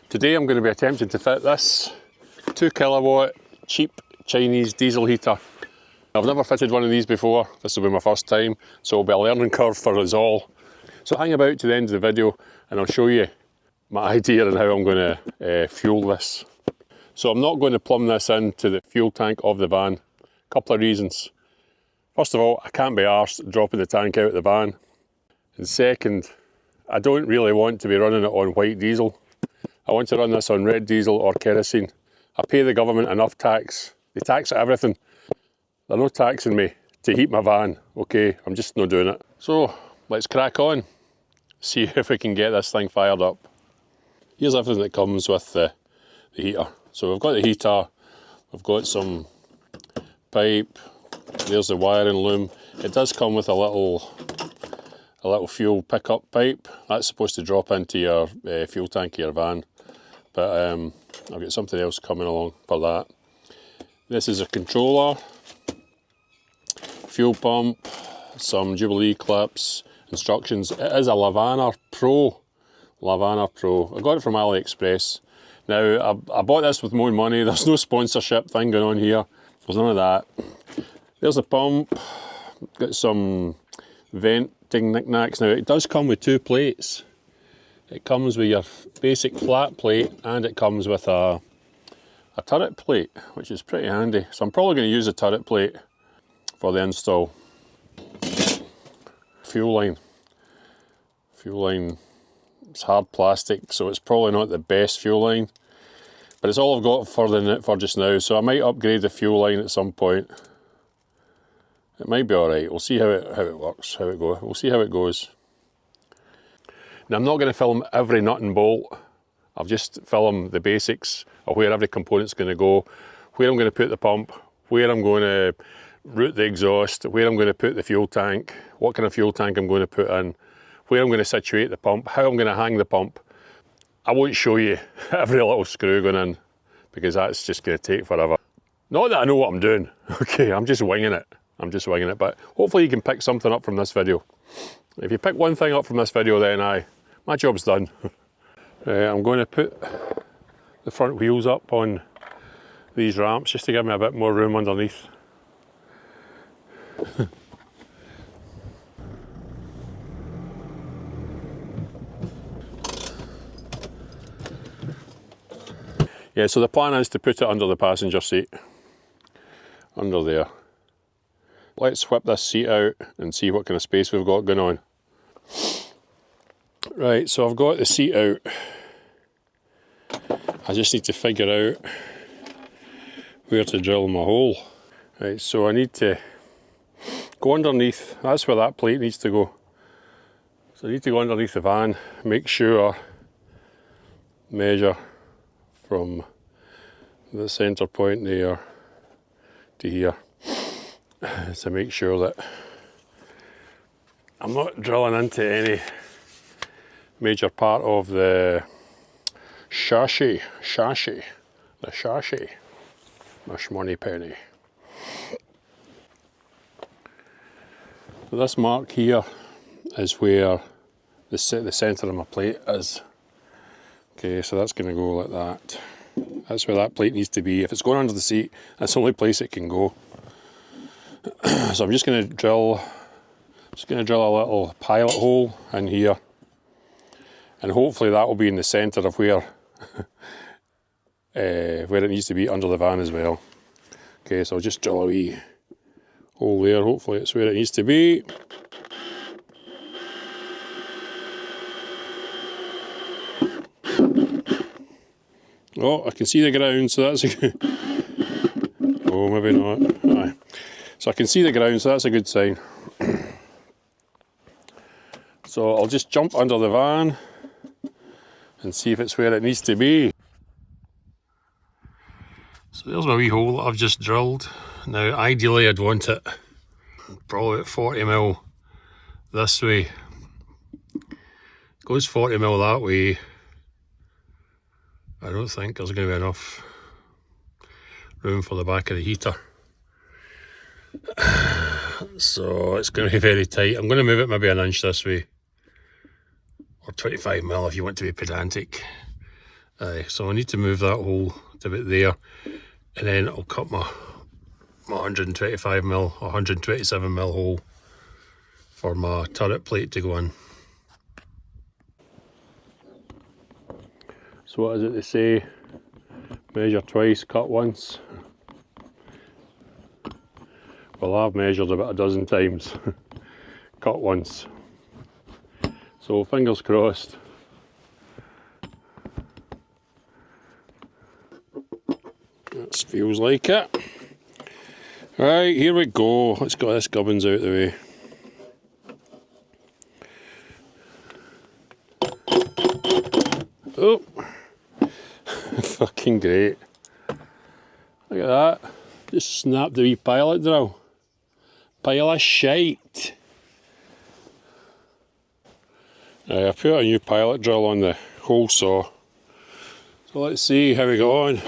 Today I'm going to be attempting to fit this 2 kilowatt cheap Chinese diesel heater. I've never fitted one of these before, this will be my first time, so it'll be a learning curve for us all. So hang about to the end of the video and I'll show you my idea on how I'm going to fuel this. So I'm not going to plumb this into the fuel tank of the van. A couple of reasons. First of all, I can't be arsed dropping the tank out of the van. And second, I don't really want to be running it on white diesel. I want to run this on red diesel or kerosene. I pay the government enough tax. They tax everything. They're not taxing me to heat my van, okay? I'm just not doing it. So, let's crack on. See if we can get this thing fired up. Here's everything that comes with the heater. So we've got the heater, we've got some pipe, there's the wiring loom. It does come with a little fuel pickup pipe. That's supposed to drop into your fuel tank of your van. But I've got something else coming along for that. This is a controller, fuel pump, some Jubilee clips, instructions. It is a LAVANER Pro. LAVANER Pro. I got it from AliExpress. Now, I bought this with my own money. There's no sponsorship thing going on here. There's none of that. There's the pump. Got some venting knickknacks. Now, it does come with 2 plates. It comes with your basic flat plate and it comes with a turret plate, which is pretty handy. So I'm probably going to use a turret plate for the install. Fuel line. Fuel line, it's hard plastic, so it's probably not the best fuel line. But it's all I've got for just now, so I might upgrade the fuel line at some point. It might be alright. We'll see how it works, how it goes. We'll see how it goes. Now, I'm not going to film every nut and bolt. I'll just film the basics of where every component's going to go, where I'm going to put the pump, where I'm going to route the exhaust, where I'm going to put the fuel tank, what kind of fuel tank I'm going to put in, where I'm going to situate the pump, how I'm going to hang the pump. I won't show you every little screw going in because that's just going to take forever. Not that I know what I'm doing, okay, I'm just winging it. I'm just winging it, but hopefully you can pick something up from this video. If you pick one thing up from this video, then my job's done. I'm going to put the front wheels up on these ramps just to give me a bit more room underneath. Yeah, so the plan is to put it under the passenger seat. Under there. Let's whip this seat out and see what kind of space we've got going on. Right, so I've got the seat out. I just need to figure out where to drill my hole. Right, so I need to go underneath. That's where that plate needs to go. So I need to go underneath the van, make sure, measure from the centre point there to here to make sure that I'm not drilling into any major part of the chassis, the shmoney penny. So this mark here is where the centre of my plate is. Okay, so that's going to go like that. That's where that plate needs to be. If it's going under the seat, that's the only place it can go. So I'm just going to drill a little pilot hole in here. And hopefully that will be in the centre of where it needs to be under the van as well. Okay, so I'll just drill a wee hole there. Hopefully it's where it needs to be. Oh, I can see the ground, so that's a good... Oh, maybe not. Aye. So I can see the ground, so that's a good sign. So I'll just jump under the van and see if it's where it needs to be. So there's my wee hole that I've just drilled. Now ideally I'd want it probably at 40mm this way. Goes 40mm that way. I don't think there's going to be enough room for the back of the heater. So it's going to be very tight. I'm going to move it maybe an inch this way. Or 25mm if you want to be pedantic. Aye, so I need to move that hole to about there, and then I'll cut my 125mm or 127mm hole for my turret plate to go in. So what is it they say? Measure twice, cut once. Well, I've measured about a dozen times, cut once. So fingers crossed. That feels like it. Right, here we go. Let's get this gubbins out of the way. Oh, fucking great. Look at that. Just snapped the wee pilot drill. Pile of shite. I put a new pilot drill on the hole saw. So let's see how we go on.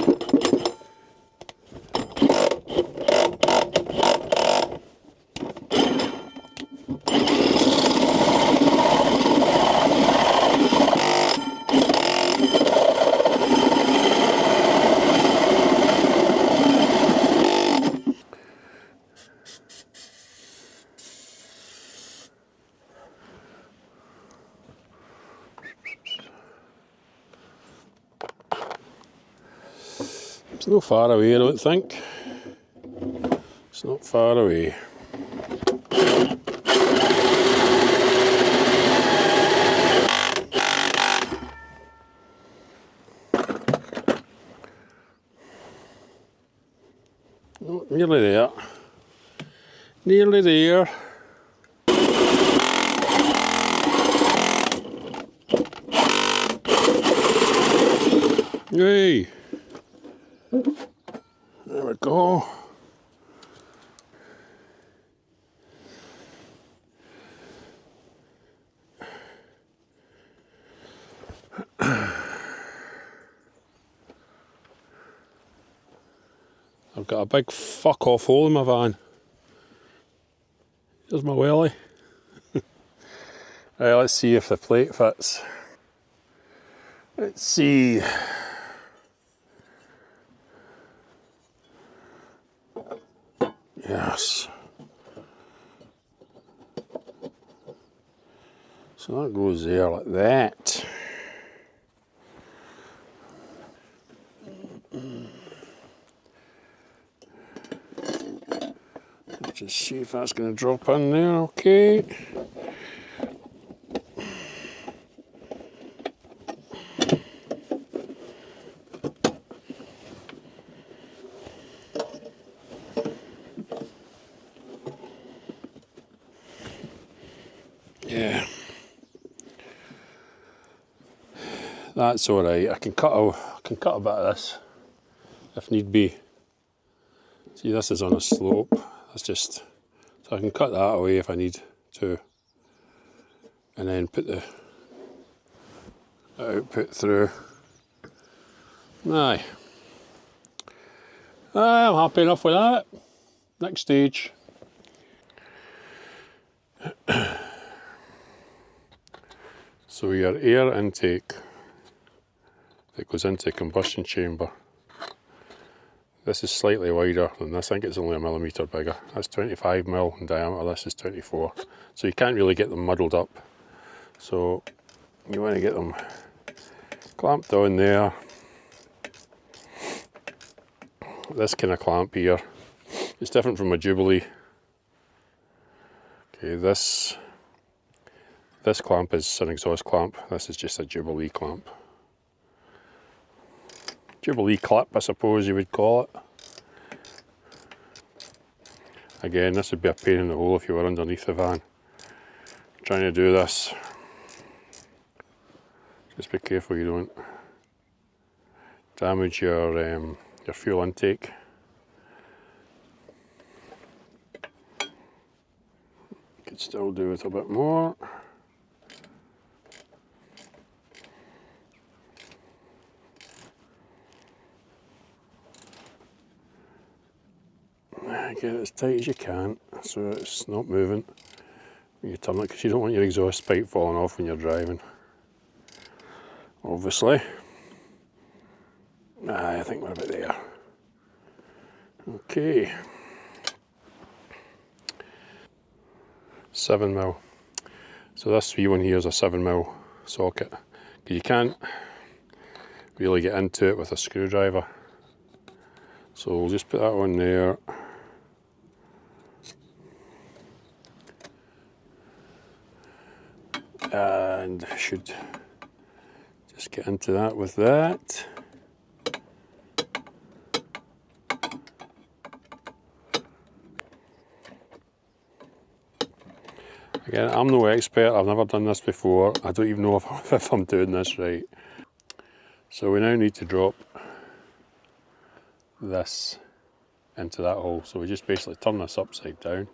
It's not far away, I don't think. It's not far away. Oh, nearly there. Nearly there. Hey! There we go. I've got a big fuck off hole in my van. Here's my welly. Right, let's see if the plate fits. Let's see. Yes. So that goes there like that. Let's just see if that's going to drop in there, okay. Yeah. That's alright. I can cut a bit of this if need be. See, this is on a slope. That's just so I can cut that away if I need to, and then put the output through. Aye. I'm happy enough with that. Next stage. So your air intake that goes into the combustion chamber. This is slightly wider than this. I think it's only a millimetre bigger. That's 25mm in diameter, this is 24. So you can't really get them muddled up. So you want to get them clamped on there. This kind of clamp here, it's different from a Jubilee. Okay, this clamp is an exhaust clamp. This is just a Jubilee clamp. Jubilee clip, I suppose you would call it. Again, this would be a pain in the hole if you were underneath the van trying to do this. Just be careful you don't damage your fuel intake. Could still do with a bit more. Get it as tight as you can so it's not moving when you turn it, because you don't want your exhaust pipe falling off when you're driving, obviously. think we're about there. Okay. 7mm. So this wee one here is a 7mm socket. You can't really get into it with a screwdriver. So we'll just put that on there. And should just get into that with that. Again, I'm no expert, I've never done this before. I don't even know if I'm doing this right. So we now need to drop this into that hole. So we just basically turn this upside down.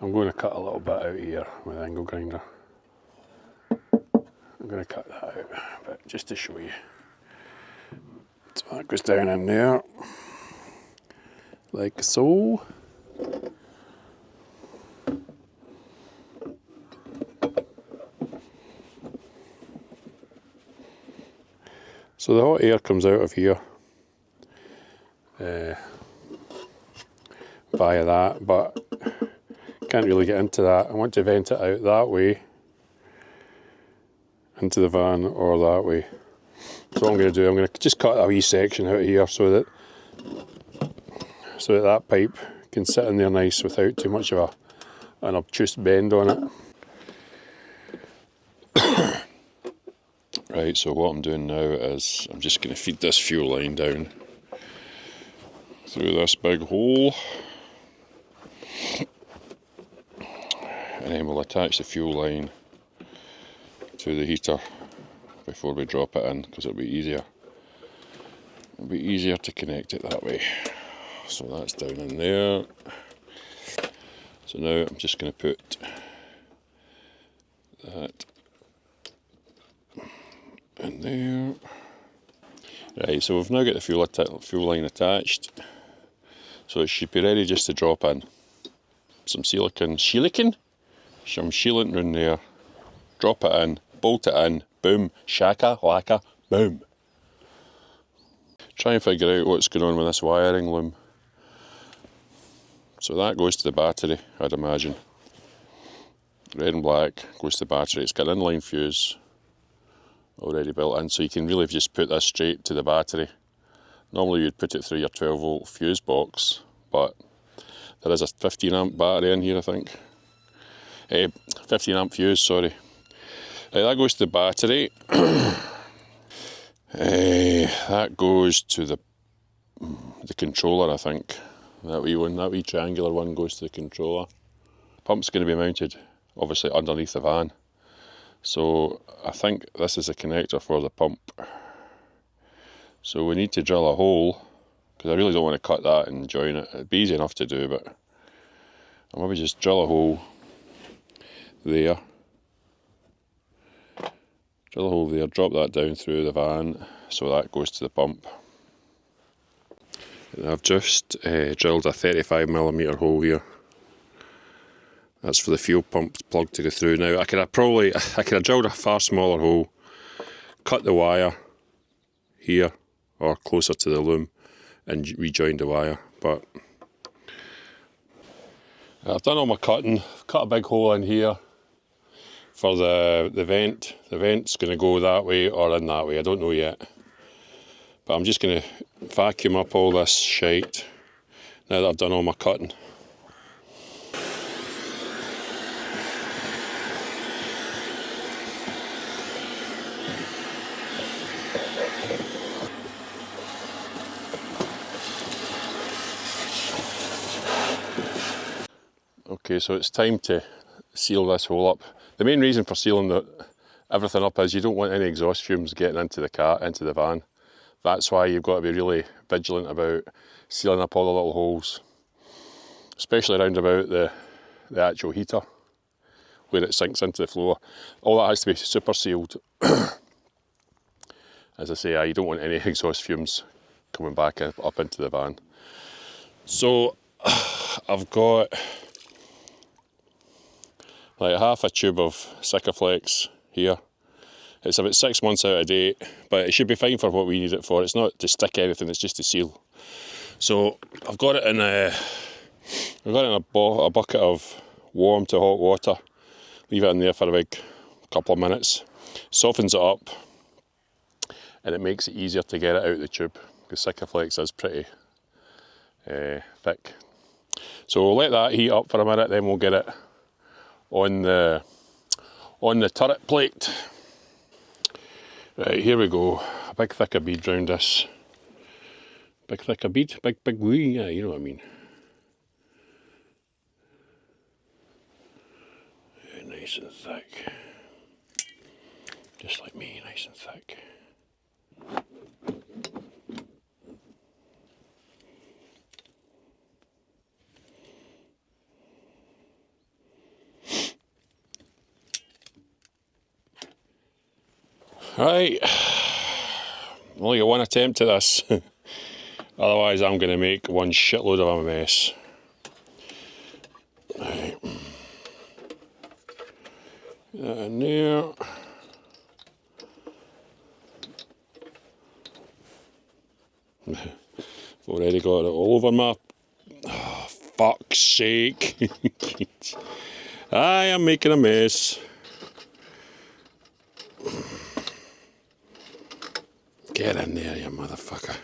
I'm going to cut a little bit out here with an angle grinder. I'm going to cut that out, but just to show you. So that goes down in there, like so. So the hot air comes out of here via that, but can't really get into that. I want to vent it out that way into the van or that way. So what I'm going to do, I'm going to just cut a wee section out here so that pipe can sit in there nice without too much of an obtuse bend on it. Right, so what I'm doing now is I'm just going to feed this fuel line down through this big hole, and then we'll attach the fuel line to the heater before we drop it in, because it'll be easier. It'll be easier to connect it that way. So that's down in there. So now I'm just going to put that in there. Right, so we've now got the fuel line attached. So it should be ready just to drop in. Some sealant in there. Drop it in, bolt it in, boom, shaka, laka, boom. Try and figure out what's going on with this wiring loom. So that goes to the battery, I'd imagine. Red and black goes to the battery. It's got an inline fuse already built in, so you can really just put this straight to the battery. Normally you'd put it through your 12 volt fuse box, but there is a 15 amp battery in here, I think. 15 amp fuse, sorry. Right, that goes to the battery. That goes to the controller, I think. That wee triangular one goes to the controller. Pump's going to be mounted, obviously, underneath the van. So I think this is a connector for the pump. So we need to drill a hole, because I really don't want to cut that and join it. It'd be easy enough to do, but I'll maybe just drill a hole there. Drill a hole there, drop that down through the van, so that goes to the pump. And I've just drilled a 35mm hole here. That's for the fuel pump plug to go through. Now I could have drilled a far smaller hole, cut the wire here or closer to the loom and rejoined the wire, but I've done all my cutting. I've cut a big hole in here for the vent. The vent's going to go that way or in that way, I don't know yet. But I'm just going to vacuum up all this shite now that I've done all my cutting. Okay, so it's time to seal this hole up. The main reason for sealing everything up is you don't want any exhaust fumes getting into the van. That's why you've got to be really vigilant about sealing up all the little holes, especially around about the actual heater where it sinks into the floor. All that has to be super sealed. As I say, you don't want any exhaust fumes coming back up into the van. So I've got like half a tube of Sikaflex here, It's about 6 months out of date, but it should be fine for what we need it for. It's not to stick anything, it's just to seal. So I've got it in a bucket of warm to hot water. Leave it in there for a big couple of minutes. Softens it up, and it makes it easier to get it out of the tube, because Sikaflex is pretty thick. So we'll let that heat up for a minute, then we'll get it on the turret plate. Right, here we go. A big thicker bead round this. Big thicker bead, big wee, yeah, you know what I mean. Nice and thick. Just like me, nice and thick. Right, only got one attempt at this. Otherwise I'm going to make one shitload of a mess. Right. That in there. Already got it all over my... Oh, fuck's sake. I am making a mess. Get in there, you motherfucker.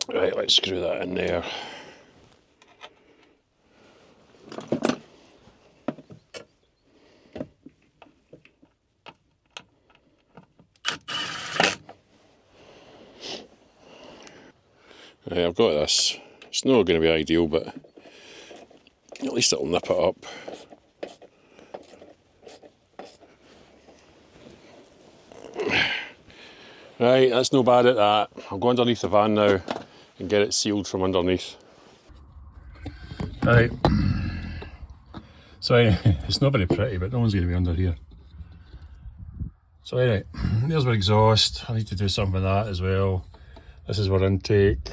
Right, let's screw that in there. Right, I've got this. It's not going to be ideal, but at least it'll nip it up. Right, that's no bad at that. I'll go underneath the van now and get it sealed from underneath. Right. So it's not very pretty, but no one's going to be under here. So anyway, there's our exhaust. I need to do something with that as well. This is our intake.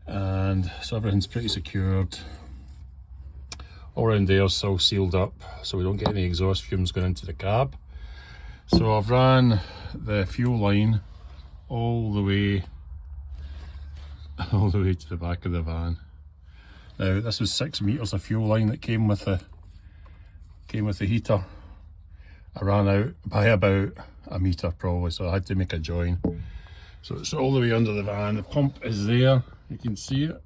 And so everything's pretty secured. All around there is all sealed up, so we don't get any exhaust fumes going into the cab. So I've ran the fuel line all the way to the back of the van. Now this was 6 meters of fuel line that came with the heater. I ran out by about a meter probably, so I had to make a join. So it's all the way under the van. The pump is there, you can see it.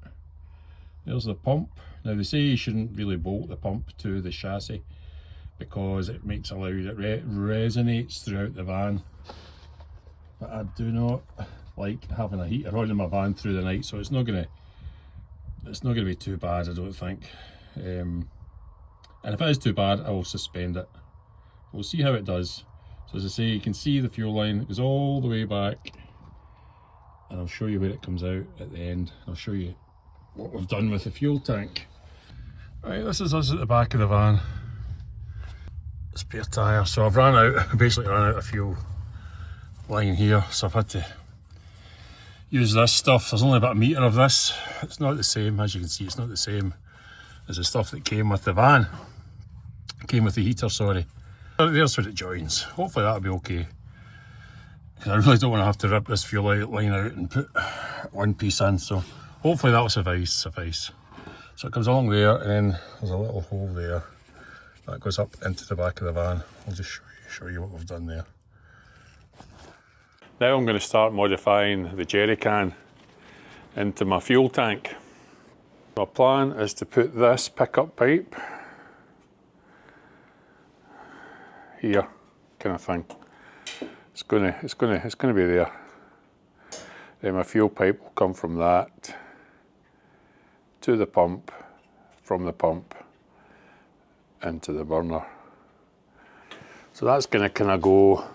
There's the pump. Now they say you shouldn't really bolt the pump to the chassis because it makes a loud, it resonates throughout the van. But I do not like having a heater on in my van through the night, so it's not gonna be too bad, I don't think. And if it is too bad, I will suspend it. We'll see how it does. So as I say, you can see the fuel line, it goes all the way back, and I'll show you where it comes out at the end. I'll show you what we've done with the fuel tank. Right, this is us at the back of the van. Spare tyre. So I've basically ran out of fuel line here, so I've had to use this stuff. There's only about a metre of this. It's not the same, as you can see, it's not the same as the stuff that came with the van. Came with the heater, sorry. There's where it joins. Hopefully that'll be okay. Because I really don't want to have to rip this fuel line out and put one piece in, so hopefully that'll suffice. So it comes along there, and then there's a little hole there that goes up into the back of the van. I'll just show you what we've done there. Now I'm going to start modifying the jerry can into my fuel tank. My plan is to put this pickup pipe here, kind of thing. It's gonna be there. Then my fuel pipe will come from that to the pump, from the pump into the burner. So that's gonna kind of go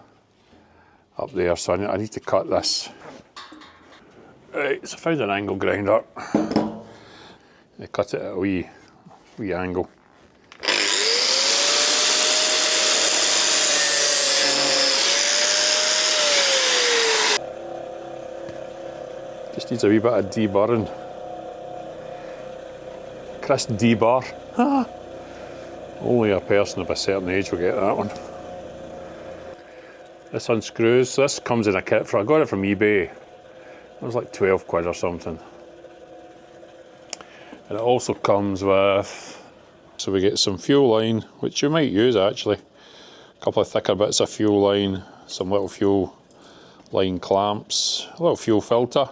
up there. So I need to cut this. Right, so I found an angle grinder. I cut it at a wee angle. Just needs a wee bit of deburring. Chris D bar. Only a person of a certain age will get that one. This unscrews. So this comes in a kit for, I got it from eBay. It was like 12 quid or something. And it also comes with, so we get some fuel line, which you might use actually. A couple of thicker bits of fuel line, some little fuel line clamps, a little fuel filter.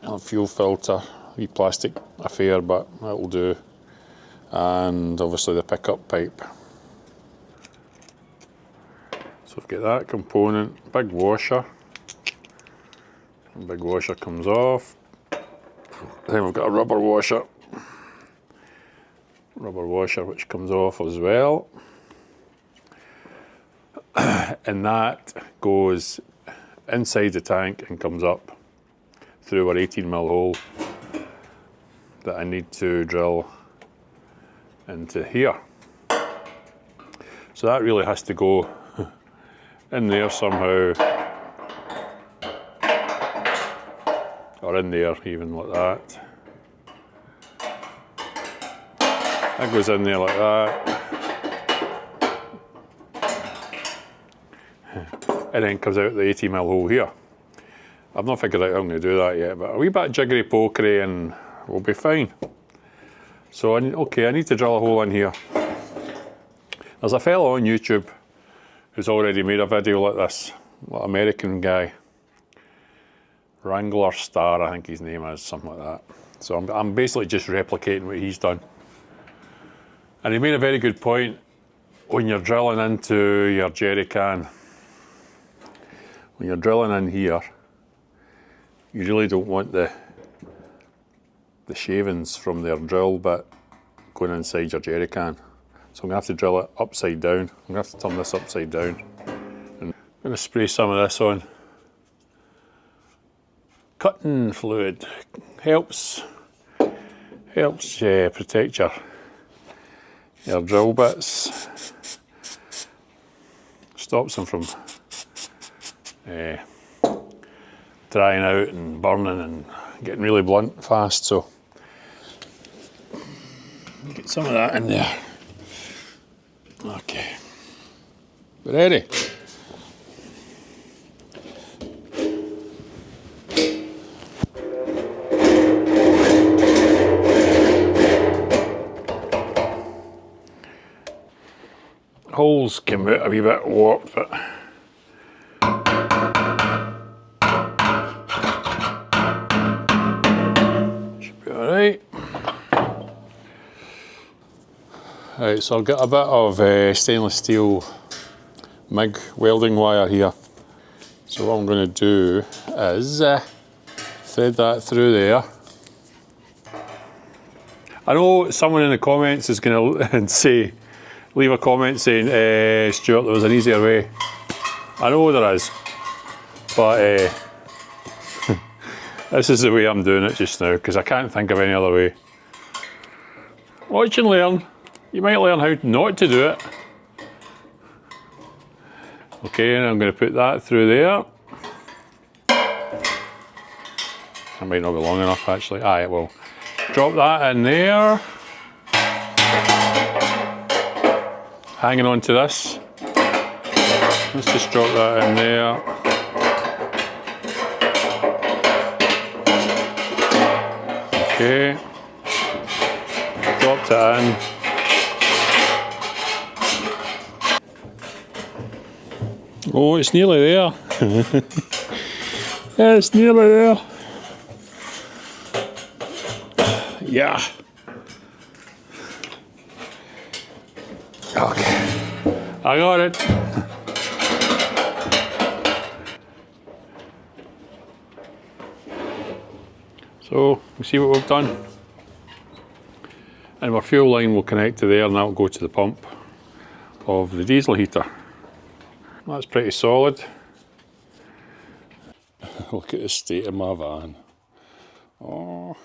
A fuel filter, wee plastic affair, but that'll do. And obviously the pickup pipe. So we've got that component, big washer. The big washer comes off. Then we've got a rubber washer which comes off as well. And that goes inside the tank and comes up through our 18mm hole that I need to drill into here. So that really has to go in there somehow, or in there even like that. That goes in there like that. And then comes out the 18mm hole here. I've not figured out how I'm going to do that yet, but a wee bit of jiggery pokery and we'll be fine. So, okay, I need to drill a hole in here. There's a fellow on YouTube who's already made a video like this, like American guy. Wrangler Star, I think his name is, something like that. So I'm basically just replicating what he's done. And he made a very good point when you're drilling into your jerry can. When you're drilling in here, you really don't want the shavings from their drill bit going inside your jerry can. So I'm going to have to drill it upside down. I'm going to have to turn this upside down. And I'm going to spray some of this on. Cutting fluid helps protect your drill bits. Stops them from drying out and burning and getting really blunt fast. So get some of that in there. Okay, we're ready. Holes came out a wee bit warped, but should be alright. Right, so I've got a bit of stainless steel MIG welding wire here. So what I'm going to do is thread that through there. I know someone in the comments is going to leave a comment saying, Stuart, there was an easier way. I know there is, but this is the way I'm doing it just now, because I can't think of any other way. Watch and learn. You might learn how not to do it. Okay, and I'm going to put that through there. That might not be long enough actually. Aye, it will. Drop that in there. Hanging on to this. Let's just drop that in there. Okay. Dropped it in. Oh, it's nearly there. Yeah, it's nearly there. Yeah. Okay, I got it. So, you see what we've done? And our fuel line will connect to there and that will go to the pump of the diesel heater. That's pretty solid. Look at the state of my van. Oh.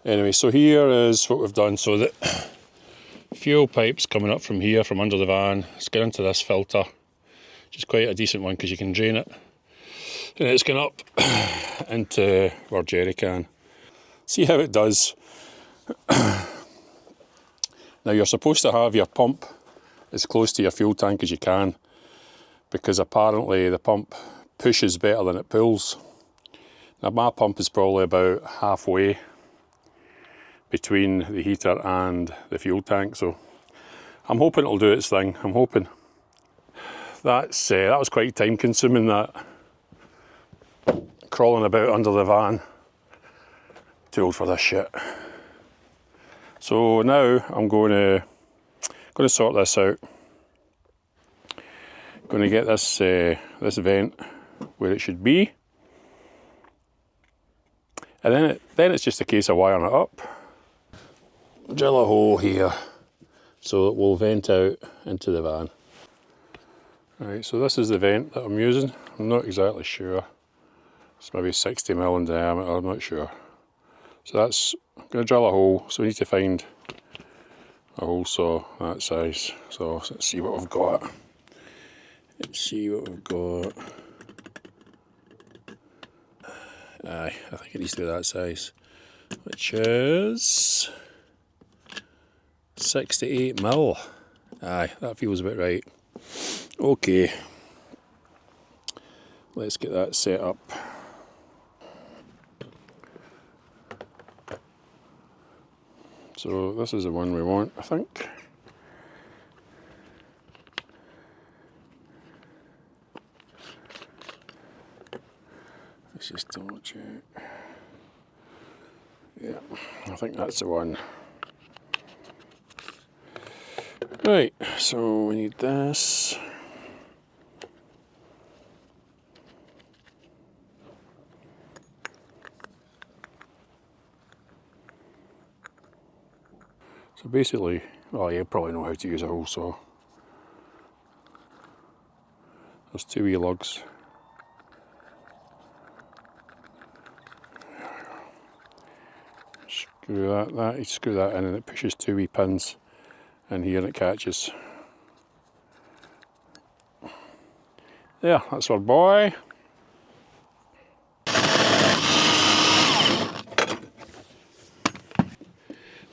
Anyway, so here is what we've done. So the fuel pipe's coming up from here, from under the van. It's going into this filter, which is quite a decent one because you can drain it. And it's going up into our jerry can. See how it does. Now you're supposed to have your pump as close to your fuel tank as you can, because apparently the pump pushes better than it pulls. Now my pump is probably about halfway between the heater and the fuel tank, so I'm hoping it'll do its thing. I'm hoping. That was quite time consuming, that crawling about under the van. Too old for this shit. So now I'm going to sort this out. Going to get this this vent where it should be, and then it's just a case of wiring it up. Drill a hole here so it will vent out into the van. Right, so this is the vent that I'm using. I'm not exactly sure. It's maybe 60mm in diameter, I'm not sure. So that's, I'm going to drill a hole, so we need to find a hole saw that size. So let's see what we've got. Let's see what we've got. Aye, I think it needs to be that size, which is 68mm. Aye, that feels about right. Okay, let's get that set up. So this is the one we want, I think. Let's just double check. Yeah, I think that's the one. Right, so we need this. So basically, well, you probably know how to use a hole saw. There's two wee lugs. Screw that, you screw that in and it pushes two wee pins in here and it catches. There, that's our boy.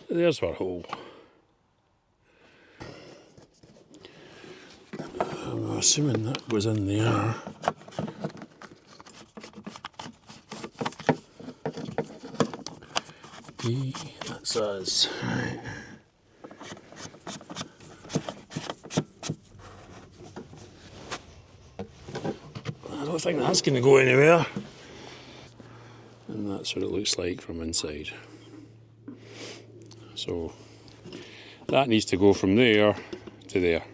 There's our hole. I'm assuming that goes in there. That's us. Right. I don't think that's going to go anywhere. And that's what it looks like from inside. So that needs to go from there to there.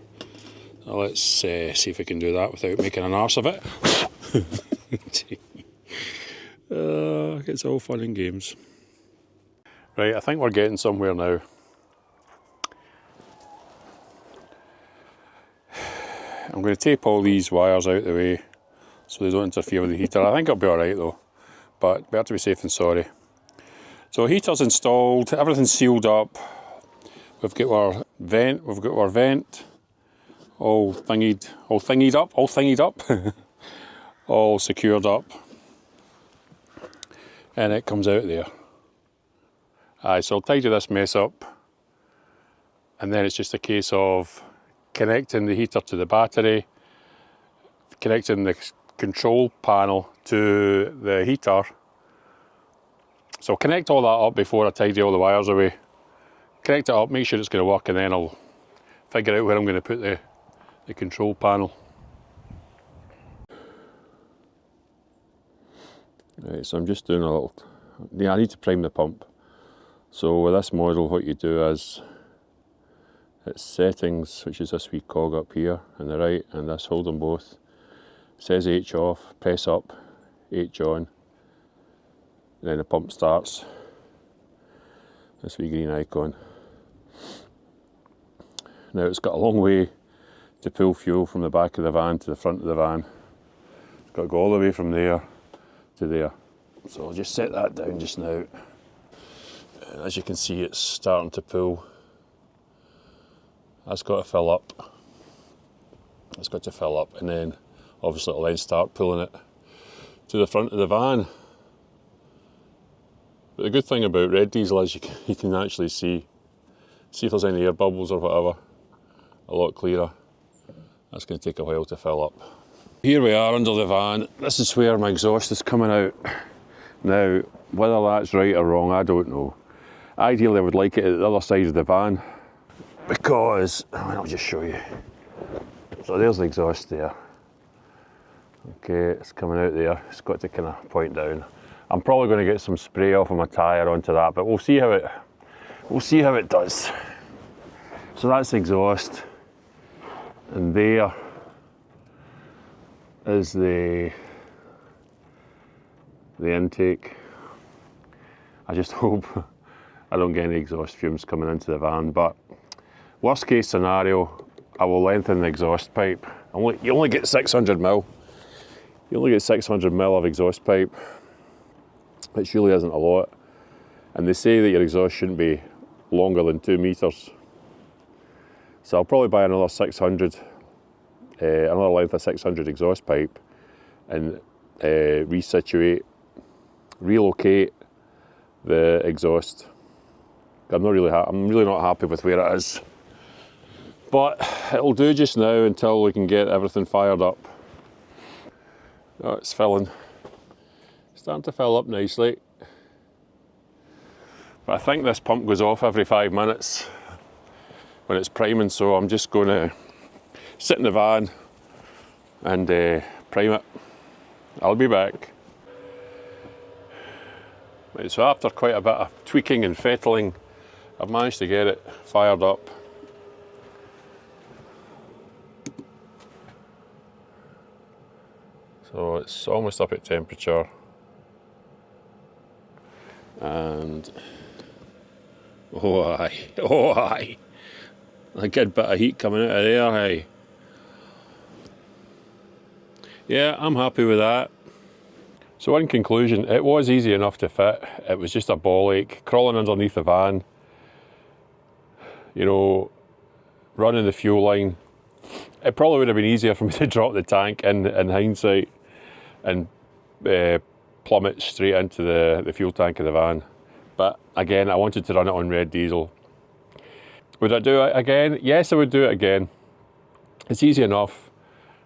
Now let's see if we can do that without making an arse of it. It's all fun and games. Right, I think we're getting somewhere now. I'm going to tape all these wires out the way so they don't interfere with the heater. I think it'll be alright though, but better to be safe than sorry. So heater's installed, everything's sealed up. We've got our vent, all thingied up, all secured up, and it comes out there. Aye, so I'll tidy this mess up, and then it's just a case of connecting the heater to the battery, connecting the control panel to the heater. So I'll connect all that up before I tidy all the wires away. Connect it up, make sure it's going to work, and then I'll figure out where I'm going to put the control panel. Right, so I'm just doing a little, yeah, I need to prime the pump. So with this model, what you do is, it's settings, which is this wee cog up here on the right, and this, hold them both. It says H off, press up, H on, and then the pump starts. This wee green icon. Now it's got a long way to pull fuel from the back of the van to the front of the van. It's got to go all the way from there to there. So I'll just set that down just now. And as you can see, it's starting to pull. That's got to fill up. It's got to fill up, and then obviously it'll then start pulling it to the front of the van. But the good thing about red diesel is you can actually see see if there's any air bubbles or whatever. A lot clearer. That's going to take a while to fill up. Here we are under the van. This is where my exhaust is coming out. Now, whether that's right or wrong, I don't know. Ideally, I would like it at the other side of the van because, I'll just show you. So there's the exhaust there. Okay, it's coming out there. It's got to kind of point down. I'm probably going to get some spray off of my tyre onto that, but we'll see how it does. So that's the exhaust, and there is the intake. I just hope I don't get any exhaust fumes coming into the van, but worst case scenario, I will lengthen the exhaust pipe. You only get 600 mil. You only get 600 mil of exhaust pipe, which really isn't a lot. And they say that your exhaust shouldn't be longer than 2 meters. So I'll probably buy another 600, another length of 600 exhaust pipe, and relocate the exhaust. I'm really not happy with where it is, but it'll do just now until we can get everything fired up. Oh, it's filling. Starting to fill up nicely. But I think this pump goes off every 5 minutes when it's priming, so I'm just going to sit in the van and prime it. I'll be back. Right, so after quite a bit of tweaking and fettling, I've managed to get it fired up. So it's almost up at temperature, and oh aye, a good bit of heat coming out of there, hey. Yeah, I'm happy with that. So in conclusion, it was easy enough to fit. It was just a ball ache, crawling underneath the van, you know, running the fuel line. It probably would have been easier for me to drop the tank in hindsight and plummet straight into the fuel tank of the van. But again, I wanted to run it on red diesel. Would I do it again? Yes, I would do it again. It's easy enough.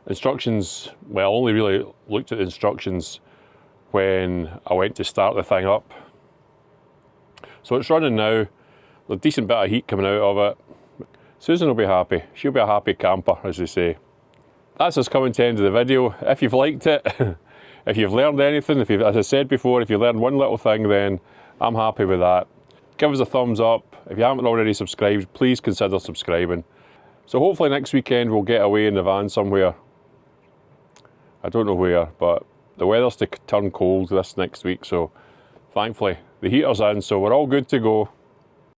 Instructions, well, I only really looked at the instructions when I went to start the thing up. So it's running now, a decent bit of heat coming out of it. Susan will be happy. She'll be a happy camper, as they say. That's us coming to the end of the video. If you've liked it, if you've learned anything, as I said before, if you learned one little thing, then I'm happy with that. Give us a thumbs up. If you haven't already subscribed, please consider subscribing. So hopefully next weekend we'll get away in the van somewhere. I don't know where, but the weather's to turn cold this next week, so thankfully the heater's in, so we're all good to go.